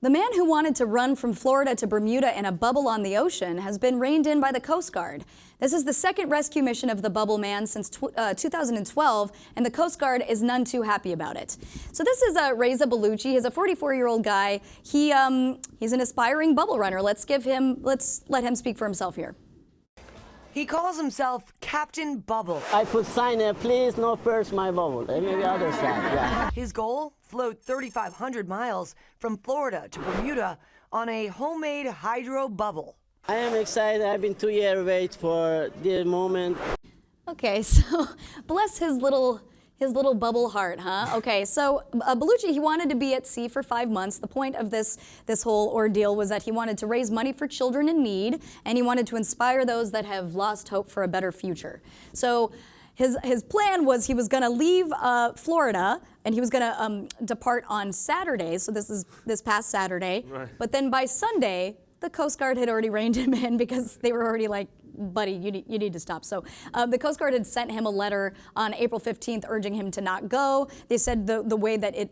The man who wanted to run from Florida to Bermuda in a bubble on the ocean has been reined in by the Coast Guard. This is the second rescue mission of the Bubble Man since 2012, and the Coast Guard is none too happy about it. So this is Reza Baluchi. He's a 44-year-old guy. He's an aspiring bubble runner. Let's let him speak for himself here. He calls himself Captain Bubble. I put sign there, please no burst my bubble. And maybe other side, yeah. His goal? Float 3,500 miles from Florida to Bermuda on a homemade hydro bubble. I am excited. I've been 2 years wait for this moment. Okay, so bless his little bubble heart, huh? Okay, so Baluchi, he wanted to be at sea for 5 months. The point of this whole ordeal was that he wanted to raise money for children in need, and he wanted to inspire those that have lost hope for a better future. So his plan was he was going to leave Florida, and he was going to depart on Saturday, so this past Saturday. Right. But then by Sunday, the Coast Guard had already reined him in because they were already like, buddy, you need to stop. So the Coast Guard had sent him a letter on April 15th urging him to not go. They said the way that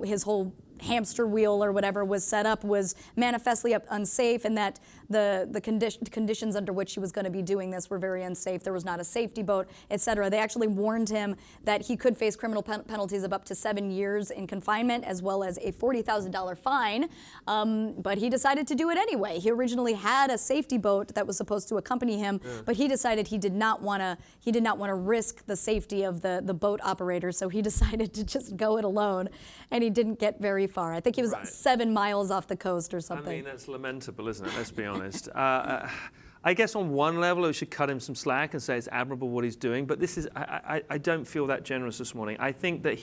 his whole hamster wheel or whatever was set up was manifestly unsafe, and that the conditions under which he was going to be doing this were very unsafe. There was not a safety boat, etc. They actually warned him that he could face criminal penalties of up to 7 years in confinement, as well as a $40,000 fine. But he decided to do it anyway. He originally had a safety boat that was supposed to accompany him, but he decided he did not want to risk the safety of the boat operator, so he decided to just go it alone, and he didn't get very far. I think he was 7 miles off the coast or something. I mean, that's lamentable, isn't it? Let's be honest. I guess on one level, we should cut him some slack and say it's admirable what he's doing. But this is, I don't feel that generous this morning. I think that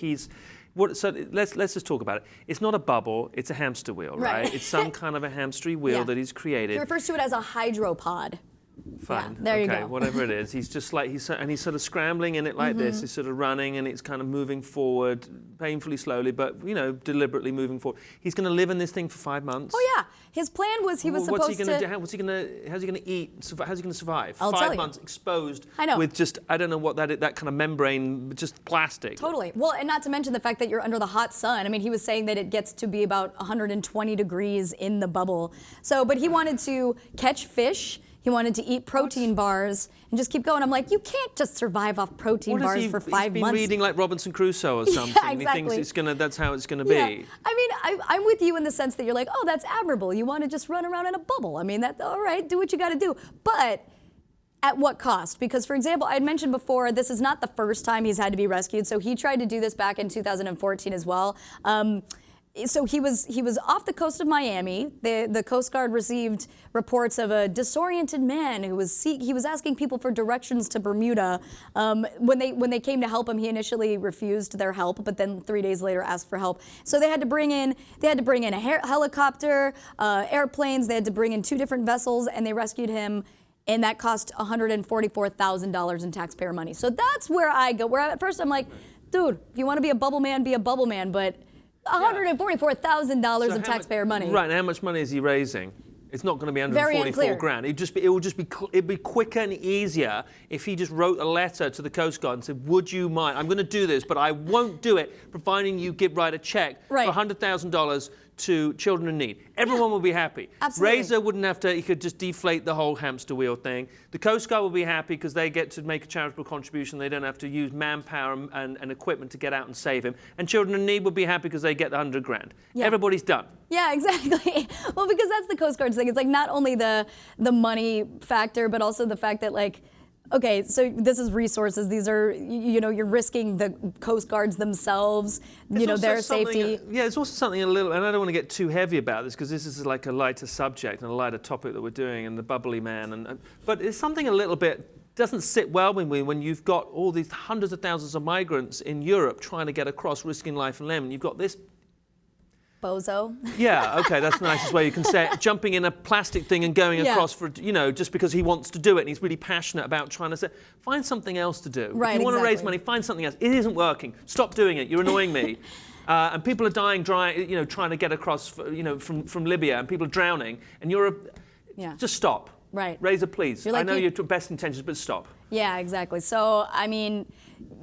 so let's just talk about it. It's not a bubble, it's a hamster wheel, right? It's some kind of a hamstery wheel that he's created. He refers to it as a HydoPod. Fine. Yeah, there you go. Whatever it is. He's just like, he's sort of scrambling in it like this. He's sort of running and it's kind of moving forward, painfully slowly, but, deliberately moving forward. He's going to live in this thing for 5 months. Oh, yeah. His plan was he was supposed to... How's he going to eat? How's he going to survive? I'll tell you. 5 months exposed. I know. With just, I don't know what that kind of membrane, just plastic. Totally. Well, and not to mention the fact that you're under the hot sun. I mean, he was saying that it gets to be about 120 degrees in the bubble. So, but he wanted to catch fish. He wanted to eat protein bars and just keep going. I'm like, you can't just survive off protein bars for 5 months. He's been reading like Robinson Crusoe or something. Yeah, exactly. And he thinks that's how it's going to be. Yeah. I mean, I'm with you in the sense that you're like, oh, that's admirable. You want to just run around in a bubble. I mean, that's all right. Do what you got to do. But at what cost? Because, for example, I had mentioned before, this is not the first time he's had to be rescued. So he tried to do this back in 2014 as well. So he was off the coast of Miami. The Coast Guard received reports of a disoriented man who was asking people for directions to Bermuda. When they came to help him, he initially refused their help, but then 3 days later asked for help. So they had to bring in a helicopter, airplanes. They had to bring in 2 different vessels, and they rescued him. And that cost $144,000 in taxpayer money. So that's where I go. Where at first I'm like, dude, if you want to be a bubble man, be a bubble man, but $144,000 in taxpayer money. Right, and how much money is he raising? It's not going to be 144 grand. It'd be quicker and easier if he just wrote a letter to the Coast Guard and said, would you mind? I'm going to do this, but I won't do it, providing you write a check for $100,000 to children in need. Everyone will be happy. Absolutely. Reza wouldn't have to, he could just deflate the whole hamster wheel thing. The Coast Guard will be happy because they get to make a charitable contribution. They don't have to use manpower and equipment to get out and save him. And children in need will be happy because they get the 100 grand. Yeah. Everybody's done. Yeah, exactly. Well, because that's the Coast Guard's thing. It's like not only the money factor, but also the fact that, like, okay, so this is resources. These are, you're risking the Coast Guards themselves, their safety. Yeah, it's also something a little, and I don't want to get too heavy about this because this is like a lighter subject and a lighter topic that we're doing, and the bubbly man. But it's something a little bit, doesn't sit well with me when you've got all these hundreds of thousands of migrants in Europe trying to get across, risking life and limb, and you've got this bozo. Yeah, okay, that's the nicest way you can say it. Jumping in a plastic thing and going across for, just because he wants to do it and he's really passionate about trying to say, find something else to do. Right, if you want to raise money, find something else. It isn't working. Stop doing it. You're annoying me. And people are dying, trying to get across, from Libya, and people are drowning, and just stop. Right. Reza, please. Like, I know you're best intentions, but stop. Yeah, exactly. So, I mean,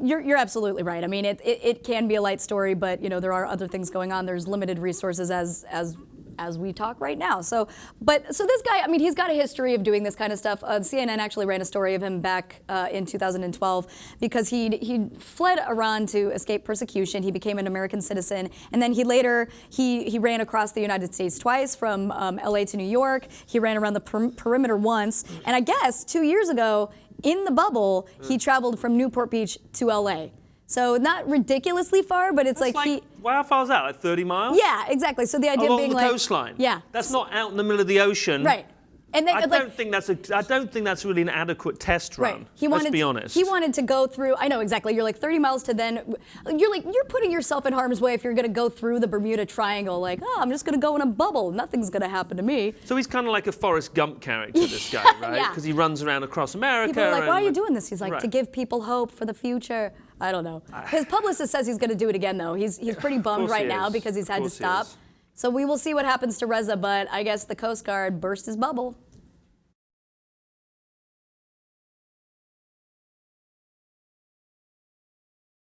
you're absolutely right. I mean, it can be a light story, but there are other things going on. There's limited resources as as we talk right now. So this guy, I mean, he's got a history of doing this kind of stuff. CNN actually ran a story of him back in 2012 because he fled Iran to escape persecution. He became an American citizen, and then he ran across the United States twice from LA to New York. He ran around the perimeter once, and I guess 2 years ago, in the bubble, he traveled from Newport Beach to LA. So not ridiculously far, but it's like he. How far is that? Like 30 miles? Yeah, exactly. So the idea Along being the like coastline. Yeah. That's not out in the middle of the ocean. Right. And then, I don't think that's really an adequate test run. Right. Let's be honest. He wanted to go through. I know exactly. You're like 30 miles to then. You're putting yourself in harm's way if you're going to go through the Bermuda Triangle. Like, oh, I'm just going to go in a bubble. Nothing's going to happen to me. So he's kind of like a Forrest Gump character, this guy, right? Yeah. Because he runs around across America. People are like, why are you doing this? He's like, Right. to give people hope for the future. I don't know. His publicist says he's going to do it again, though. He's pretty bummed right now because he's had to stop. So we will see what happens to Reza, but I guess the Coast Guard burst his bubble.